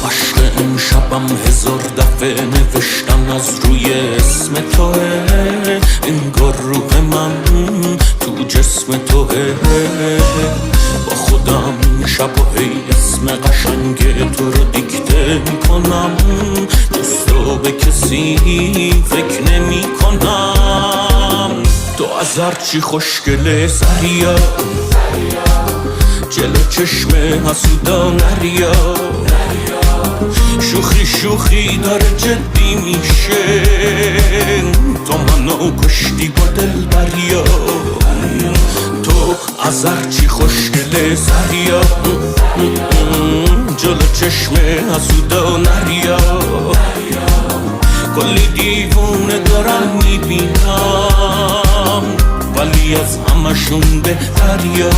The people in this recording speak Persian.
عشق امشبم 1000 دفعه نوشتم از روی اسم توه، انگار روح من تو جسم توه. با خودم شب و هی اسم قشنگ تو رو دیکته میکنم، دوست رو به کسی فکر نمی کنم. تو از هرچی خوشگله سریا، جلو چشم حسودا نریا، شوخی شوخی داره جدی میشه، تو منو کشتی با دل بریا. تو از هرچی خوشگله سریا، جلو چشم حسودا نریا، کلی دیوونه دارم میبینم ولی از همشون بهتریا.